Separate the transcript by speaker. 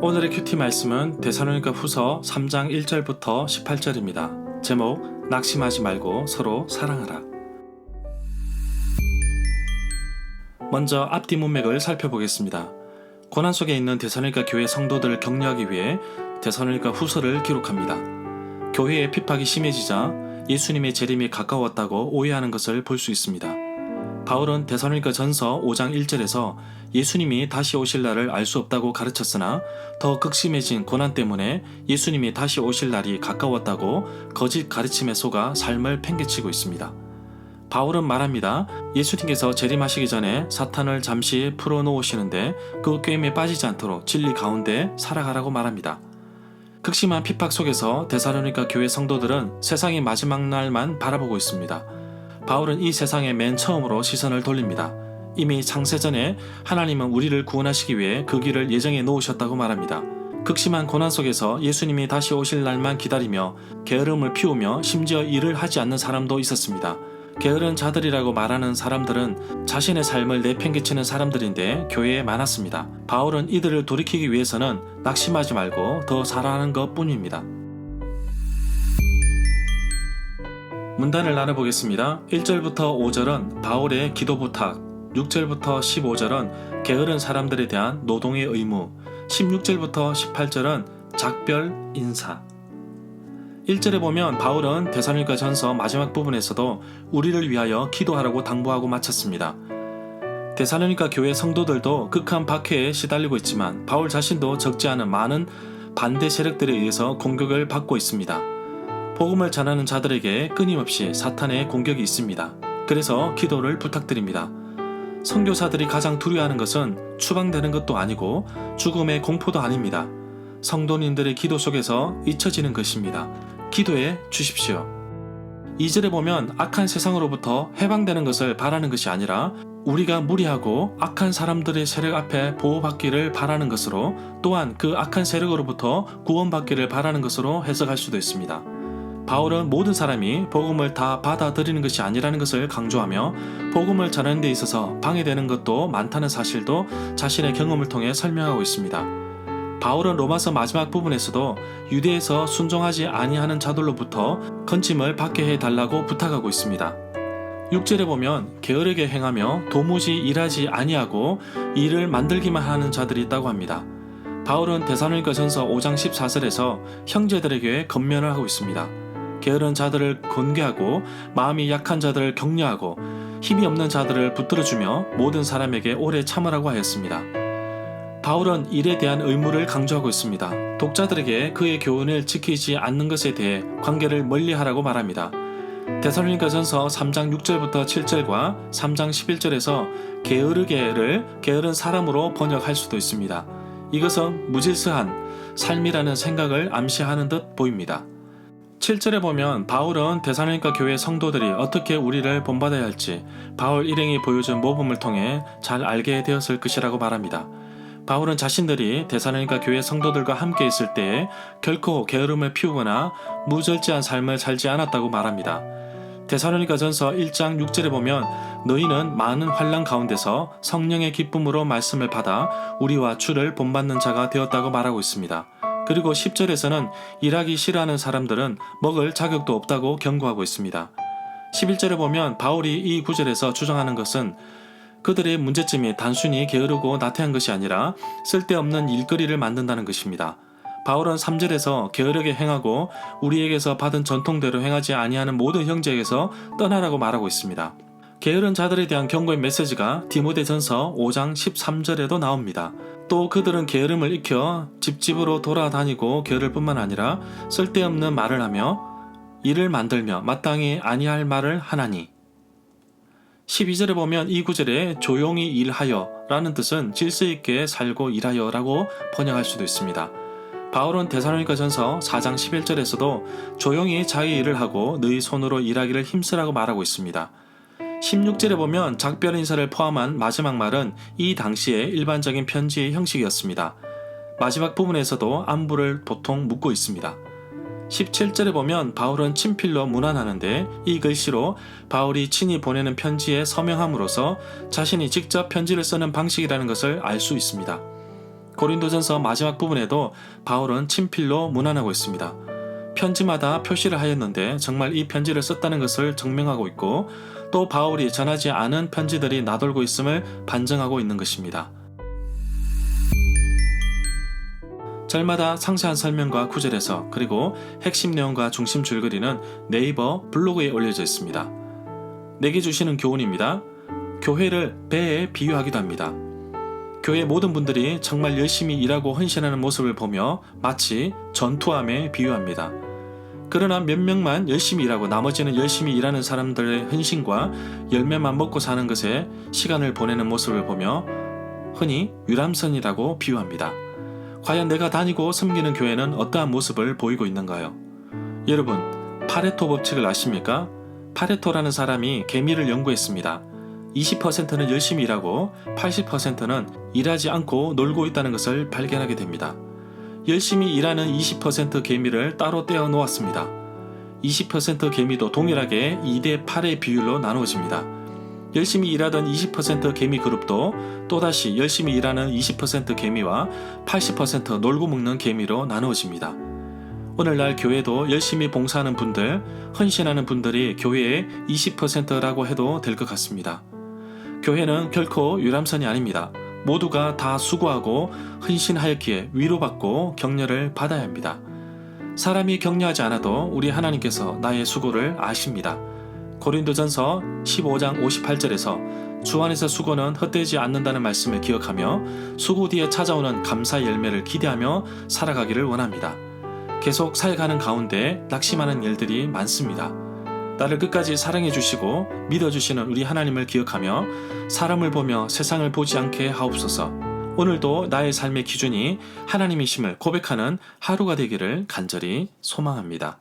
Speaker 1: 오늘의 큐티 말씀은 데살로니가 후서 3장 1절부터 18절입니다. 제목, 낙심하지 말고 서로 사랑하라. 먼저 앞뒤 문맥을 살펴보겠습니다. 고난 속에 있는 데살로니가 교회 성도들을 격려하기 위해 데살로니가 후서를 기록합니다. 교회의 핍박이 심해지자 예수님의 재림이 가까웠다고 오해하는 것을 볼 수 있습니다. 바울은 데살로니가 전서 5장 1절에서 예수님이 다시 오실 날을 알 수 없다고 가르쳤으나 더 극심해진 고난 때문에 예수님이 다시 오실 날이 가까웠다고 거짓 가르침에 속아 삶을 팽개치고 있습니다. 바울은 말합니다. 예수님께서 재림하시기 전에 사탄을 잠시 풀어놓으시는데 그 꾀임에 빠지지 않도록 진리 가운데 살아가라고 말합니다. 극심한 핍박 속에서 데살로니가 교회 성도들은 세상의 마지막 날만 바라보고 있습니다. 바울은 이 세상에 맨 처음으로 시선을 돌립니다. 이미 창세전에 하나님은 우리를 구원하시기 위해 그 길을 예정해 놓으셨다고 말합니다. 극심한 고난 속에서 예수님이 다시 오실 날만 기다리며 게으름을 피우며 심지어 일을 하지 않는 사람도 있었습니다. 게으른 자들이라고 말하는 사람들은 자신의 삶을 내팽개치는 사람들인데 교회에 많았습니다. 바울은 이들을 돌이키기 위해서는 낙심하지 말고 더 사랑하는 것 뿐입니다. 문단을 나눠보겠습니다. 1절부터 5절은 바울의 기도 부탁, 6절부터 15절은 게으른 사람들에 대한 노동의 의무, 16절부터 18절은 작별 인사. 1절에 보면 바울은 데살로니가 전서 마지막 부분에서도 우리를 위하여 기도하라고 당부하고 마쳤습니다. 데살로니가 교회 성도들도 극한 박해에 시달리고 있지만 바울 자신도 적지 않은 많은 반대 세력들에 의해서 공격을 받고 있습니다. 복음을 전하는 자들에게 끊임없이 사탄의 공격이 있습니다. 그래서 기도를 부탁드립니다. 선교사들이 가장 두려워하는 것은 추방되는 것도 아니고 죽음의 공포도 아닙니다. 성도님들의 기도 속에서 잊혀지는 것입니다. 기도해 주십시오. 2절에 보면 악한 세상으로부터 해방되는 것을 바라는 것이 아니라 우리가 무리하고 악한 사람들의 세력 앞에 보호받기를 바라는 것으로 또한 그 악한 세력으로부터 구원받기를 바라는 것으로 해석할 수도 있습니다. 바울은 모든 사람이 복음을 다 받아들이는 것이 아니라는 것을 강조하며 복음을 전하는 데 있어서 방해되는 것도 많다는 사실도 자신의 경험을 통해 설명하고 있습니다. 바울은 로마서 마지막 부분에서도 유대에서 순종하지 아니하는 자들로부터 건짐을 받게 해달라고 부탁하고 있습니다. 6절에 보면 게으르게 행하며 도무지 일하지 아니하고 일을 만들기만 하는 자들이 있다고 합니다. 바울은 데살로니가 전서 5장 14절에서 형제들에게 권면을 하고 있습니다. 게으른 자들을 권계하고 마음이 약한 자들을 격려하고 힘이 없는 자들을 붙들어주며 모든 사람에게 오래 참으라고 하였습니다. 바울은 일에 대한 의무를 강조하고 있습니다. 독자들에게 그의 교훈을 지키지 않는 것에 대해 관계를 멀리하라고 말합니다. 데살로니가 전서 3장 6절부터 7절과 3장 11절에서 게으르게를 게으른 사람으로 번역할 수도 있습니다. 이것은 무질서한 삶이라는 생각을 암시하는 듯 보입니다. 7절에 보면 바울은 데살로니가 교회 성도들이 어떻게 우리를 본받아야 할지 바울 일행이 보여준 모범을 통해 잘 알게 되었을 것이라고 말합니다. 바울은 자신들이 데살로니가 교회 성도들과 함께 있을 때에 결코 게으름을 피우거나 무절제한 삶을 살지 않았다고 말합니다. 데살로니가 전서 1장 6절에 보면 너희는 많은 환난 가운데서 성령의 기쁨으로 말씀을 받아 우리와 주를 본받는 자가 되었다고 말하고 있습니다. 그리고 10절에서는 일하기 싫어하는 사람들은 먹을 자격도 없다고 경고하고 있습니다. 11절에 보면 바울이 이 구절에서 주장하는 것은 그들의 문제점이 단순히 게으르고 나태한 것이 아니라 쓸데없는 일거리를 만든다는 것입니다. 바울은 3절에서 게으르게 행하고 우리에게서 받은 전통대로 행하지 아니하는 모든 형제에게서 떠나라고 말하고 있습니다. 게으른 자들에 대한 경고의 메시지가 디모데전서 5장 13절에도 나옵니다. 또 그들은 게으름을 익혀 집집으로 돌아다니고 게으를 뿐만 아니라 쓸데없는 말을 하며 일을 만들며 마땅히 아니할 말을 하나니. 12절에 보면 이 구절에 조용히 일하여 라는 뜻은 질서 있게 살고 일하여 라고 번역할 수도 있습니다. 바울은 데살로니가 전서 4장 11절에서도 조용히 자기 일을 하고 너희 손으로 일하기를 힘쓰라고 말하고 있습니다. 16절에 보면 작별 인사를 포함한 마지막 말은 이 당시의 일반적인 편지의 형식이었습니다. 마지막 부분에서도 안부를 보통 묻고 있습니다. 17절에 보면 바울은 친필로 문안하는데 이 글씨로 바울이 친히 보내는 편지에 서명함으로써 자신이 직접 편지를 쓰는 방식이라는 것을 알 수 있습니다. 고린도전서 마지막 부분에도 바울은 친필로 문안하고 있습니다. 편지마다 표시를 하였는데 정말 이 편지를 썼다는 것을 증명하고 있고, 또 바울이 전하지 않은 편지들이 나돌고 있음을 반증하고 있는 것입니다. 절마다 상세한 설명과 구절에서, 그리고 핵심 내용과 중심 줄거리는 네이버 블로그에 올려져 있습니다. 내게 주시는 교훈입니다. 교회를 배에 비유하기도 합니다. 교회 모든 분들이 정말 열심히 일하고 헌신하는 모습을 보며 마치 전투함에 비유합니다. 그러나 몇 명만 열심히 일하고 나머지는 열심히 일하는 사람들의 헌신과 열매만 먹고 사는 것에 시간을 보내는 모습을 보며 흔히 유람선이라고 비유합니다. 과연 내가 다니고 섬기는 교회는 어떠한 모습을 보이고 있는가요? 여러분, 파레토 법칙을 아십니까? 파레토라는 사람이 개미를 연구했습니다. 20%는 열심히 일하고 80%는 일하지 않고 놀고 있다는 것을 발견하게 됩니다. 열심히 일하는 20% 개미를 따로 떼어 놓았습니다. 20% 개미도 동일하게 2대 8의 비율로 나누어집니다. 열심히 일하던 20% 개미 그룹도 또다시 열심히 일하는 20% 개미와 80% 놀고 먹는 개미로 나누어집니다. 오늘날 교회도 열심히 봉사하는 분들, 헌신하는 분들이 교회의 20%라고 해도 될 것 같습니다. 교회는 결코 유람선이 아닙니다. 모두가 다 수고하고 헌신하였기에 위로받고 격려를 받아야 합니다. 사람이 격려하지 않아도 우리 하나님께서 나의 수고를 아십니다. 고린도전서 15장 58절에서 주 안에서 수고는 헛되지 않는다는 말씀을 기억하며 수고 뒤에 찾아오는 감사의 열매를 기대하며 살아가기를 원합니다. 계속 살아가는 가운데 낙심하는 일들이 많습니다. 나를 끝까지 사랑해 주시고 믿어주시는 우리 하나님을 기억하며 사람을 보며 세상을 보지 않게 하옵소서. 오늘도 나의 삶의 기준이 하나님이심을 고백하는 하루가 되기를 간절히 소망합니다.